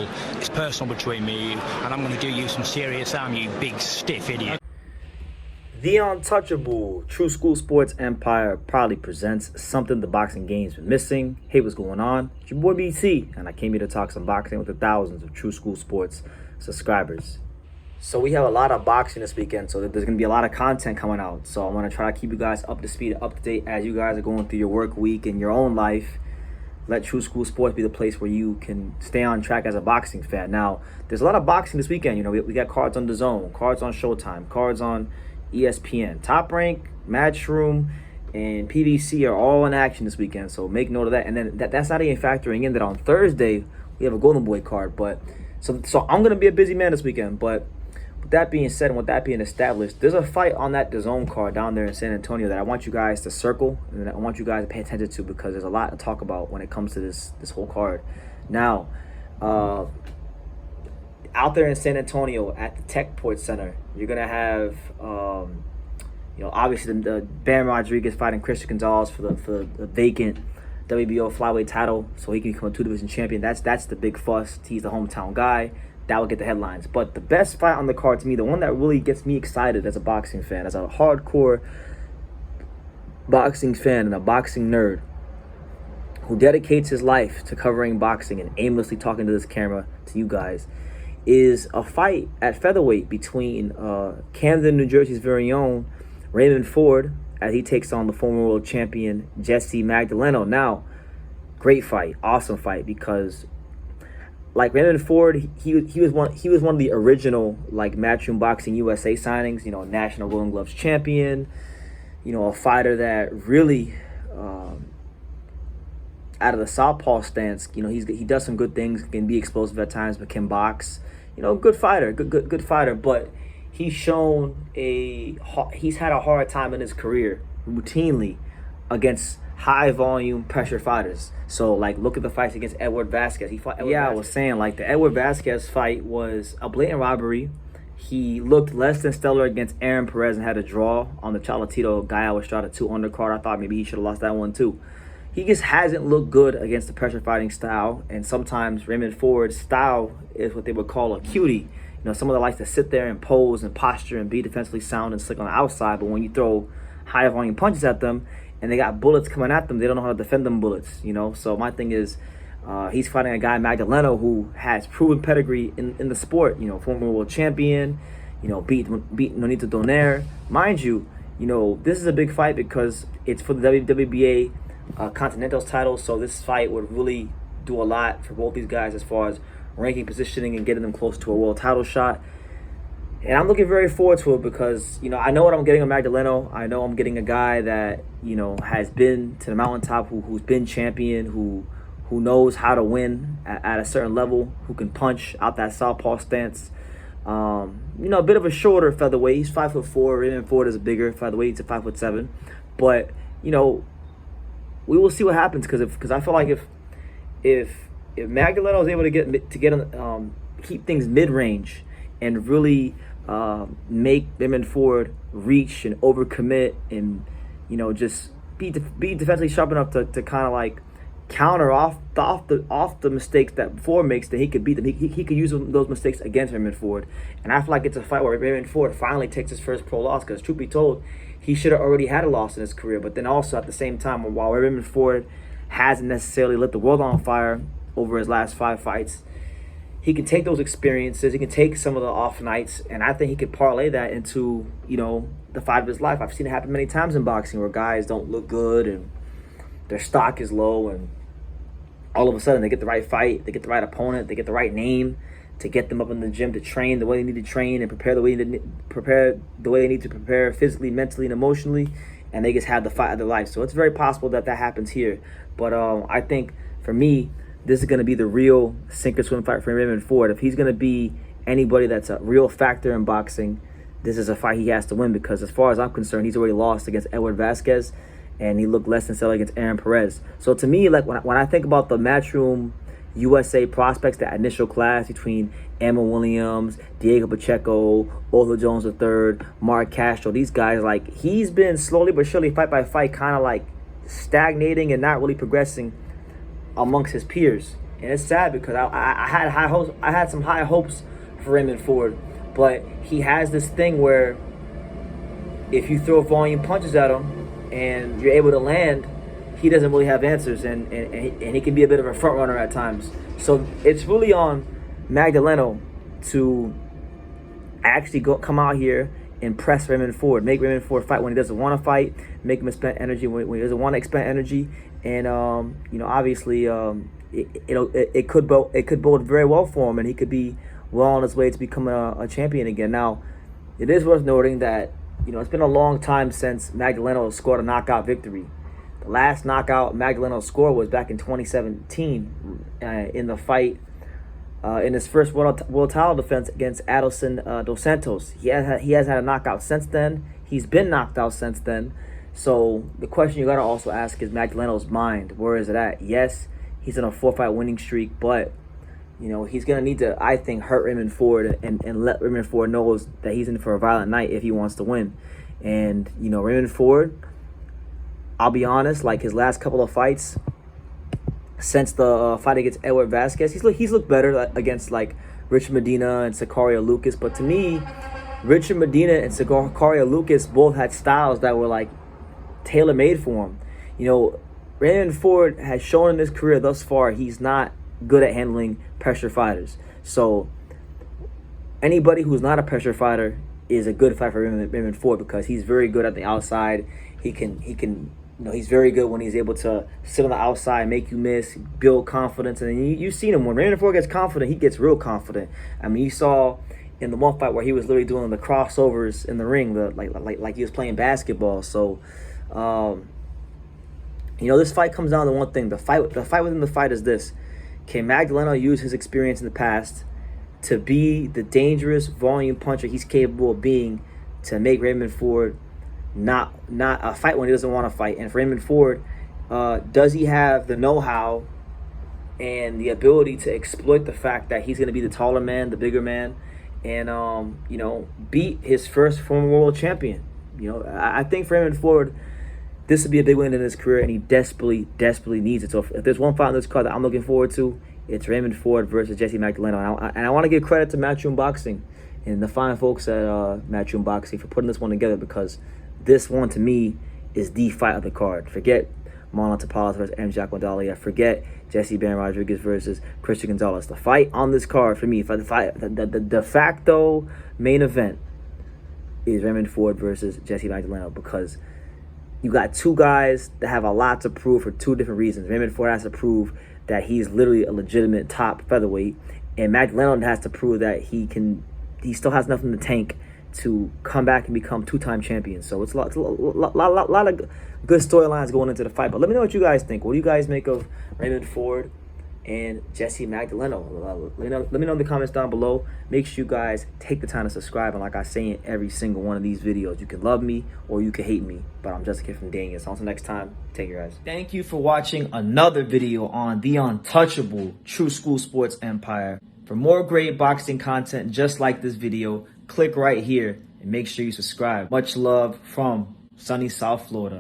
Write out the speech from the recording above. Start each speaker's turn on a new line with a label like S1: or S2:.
S1: football. It's personal between me and you, and I'm going to do you some serious harm, you big stiff idiot.
S2: The Untouchable True School Sports Empire proudly presents something the boxing game's been missing. Hey, what's going on? It's your boy BT, and I came here to talk some boxing with the thousands of True School Sports subscribers. So we have a lot of boxing this weekend, so there's going to be a lot of content coming out. So I want to try to keep you guys up to speed, up to date as you guys are going through your work week and your own life. Let True School Sports be the place where you can stay on track as a boxing fan. Now, there's a lot of boxing this weekend. You know, we got cards on DAZN, cards on Showtime, cards on ESPN. Top Rank, Matchroom, and PBC are all in action this weekend, so make note of that. And then that's not even factoring in that on Thursday we have a Golden Boy card. But so I'm gonna be a busy man this weekend. But with that being said, and with that being established, there's a fight on that DAZN card down there in San Antonio that I want you guys to circle and I want you guys to pay attention to, because there's a lot to talk about when it comes to this whole card. Now, out there in San Antonio at the Techport Center, you're gonna have, obviously the Bam Rodriguez fighting Christian Gonzalez for the vacant WBO flyweight title, so he can become a two-division champion. That's the big fuss. He's the hometown guy. That will get the headlines. But the best fight on the card to me, the one that really gets me excited as a boxing fan, as a hardcore boxing fan and a boxing nerd who dedicates his life to covering boxing and aimlessly talking to this camera to you guys, is a fight at featherweight between Camden, New Jersey's very own Raymond Ford, as he takes on the former world champion Jessie Magdaleno. Now, great fight, awesome fight, because like Raymond Ford, he was one of the original like Matchroom Boxing USA signings. You know, national Golden Gloves champion. You know, a fighter that really out of the southpaw stance, you know, he does some good things, can be explosive at times, but can box. You know, good fighter, good fighter. But he's had a hard time in his career routinely against high volume pressure fighters. So like, look at the fights against Edward Vasquez. He fought Edward Vasquez. I was saying, like, the Edward Vasquez fight was a blatant robbery. He looked less than stellar against Aaron Perez and had a draw on the Cholatito Gallo Estrada 2 undercard. I thought maybe he should have lost that one too. He just hasn't looked good against the pressure fighting style, and sometimes Raymond Ford's style is what they would call a cutie. You know, someone that likes to sit there and pose and posture and be defensively sound and slick on the outside, but when you throw high volume punches at them and they got bullets coming at them, they don't know how to defend them bullets, you know. So my thing is, he's fighting a guy, Magdaleno, who has proven pedigree in the sport. You know, former world champion, you know, beat Nonito Donaire. Mind you, you know, this is a big fight because it's for the WBA Continental's title, so this fight would really do a lot for both these guys as far as ranking, positioning, and getting them close to a world title shot. And I'm looking very forward to it because, you know, I know what I'm getting on Magdaleno. I know I'm getting a guy that, you know, has been to the mountaintop, who's been champion, who knows how to win at a certain level, who can punch out that southpaw stance. You know, a bit of a shorter featherweight. He's 5'4". Raymond Ford is a bigger featherweight. He's a 5'7". But, you know, we will see what happens, because I feel like if Magdaleno is able to keep things mid-range and really make Raymond Ford reach and overcommit, and, you know, just be defensively sharp enough to kind of like counter off the mistakes that Ford makes, then he could beat them. He could use those mistakes against Raymond Ford. And I feel like it's a fight where Raymond Ford finally takes his first pro loss, because truth be told, he should have already had a loss in his career. But then also at the same time, while Raymond Ford hasn't necessarily lit the world on fire over his last 5 fights, he can take those experiences, he can take some of the off nights, and I think he could parlay that into, you know, the fight of his life. I've seen it happen many times in boxing where guys don't look good and their stock is low, and all of a sudden they get the right fight, they get the right opponent, they get the right name to get them up in the gym to train the way they need to train and prepare the way they need to prepare physically, mentally, and emotionally, and they just have the fight of their life. So it's very possible that happens here. But I think for me, this is going to be the real sink or swim fight for Raymond Ford. If he's going to be anybody that's a real factor in boxing, this is a fight he has to win, because as far as I'm concerned, he's already lost against Edward Vasquez, and he looked less than stellar against Aaron Perez. So to me, like when I think about the Matchroom USA prospects, that initial class between Emma Williams, Diego Pacheco, Otho Jones III, Mark Castro, these guys, like, he's been slowly but surely, fight by fight, kind of like stagnating and not really progressing amongst his peers. And it's sad because I had high hopes. I had some high hopes for Raymond Ford, but he has this thing where if you throw volume punches at him and you're able to land, he doesn't really have answers, and he can be a bit of a front runner at times. So it's really on Magdaleno to actually come out here and press Raymond Ford, make Raymond Ford fight when he doesn't want to fight, make him expend energy when he doesn't want to expend energy, and obviously it could bode very well for him, and he could be well on his way to becoming a champion again. Now, it is worth noting that it's been a long time since Magdaleno scored a knockout victory. The last knockout Magdaleno scored was back in 2017 in the fight. In his first world title defense against Adelson dos Santos. He has had a knockout since then. He's been knocked out since then. So the question you got to also ask is Magdaleno's mind. Where is it at? Yes, he's on a 4-fight winning streak, but he's going to need to, I think, hurt Raymond Ford and let Raymond Ford know that he's in for a violent night if he wants to win. And, Raymond Ford, I'll be honest, like his last couple of fights, since the fight against Edward Vasquez, he's looked better against like Richard Medina and Sicario Lucas. But to me, Richard Medina and Sicario Lucas both had styles that were like tailor-made for him. Raymond Ford has shown in his career thus far he's not good at handling pressure fighters. So anybody who's not a pressure fighter is a good fight for Raymond Ford because he's very good at the outside. He can. He's very good when he's able to sit on the outside, make you miss, build confidence. And you've seen him. When Raymond Ford gets confident, he gets real confident. I mean, you saw in the one fight where he was literally doing the crossovers in the ring, like he was playing basketball. So, this fight comes down to one thing. The fight within the fight is this. Can Magdaleno use his experience in the past to be the dangerous volume puncher he's capable of being to make Raymond Ford not a fight when he doesn't want to fight? And for Raymond Ford, does he have the know-how and the ability to exploit the fact that he's going to be the taller man, the bigger man, and beat his first former world champion? I think for Raymond Ford, this would be a big win in his career, and he desperately needs it. So if there's one fight on this card that I'm looking forward to, it's Raymond Ford versus Jessie Magdaleno. And I want to give credit to Matchroom Boxing and the fine folks at Matchroom Boxing for putting this one together, because this one, to me, is the fight of the card. Forget Marlon Tapales versus M. Jack Wandalia. Forget Jesse Ben Rodriguez versus Christian Gonzalez. The fight on this card, for me, the de facto main event is Raymond Ford versus Jessie Magdaleno, because you got two guys that have a lot to prove for two different reasons. Raymond Ford has to prove that he's literally a legitimate top featherweight, and Magdaleno has to prove that he still has enough in the tank to come back and become two-time champion. So it's a lot of good storylines going into the fight. But let me know what you guys think. What do you guys make of Raymond Ford and Jessie Magdaleno? Let me know in the comments down below. Make sure you guys take the time to subscribe. And like I say in every single one of these videos, you can love me or you can hate me, but I'm just a kid from Daniel. So until next time, take care, guys. Thank you for watching another video on the untouchable True School Sports Empire. For more great boxing content just like this video, click right here and make sure you subscribe. Much love from sunny South Florida.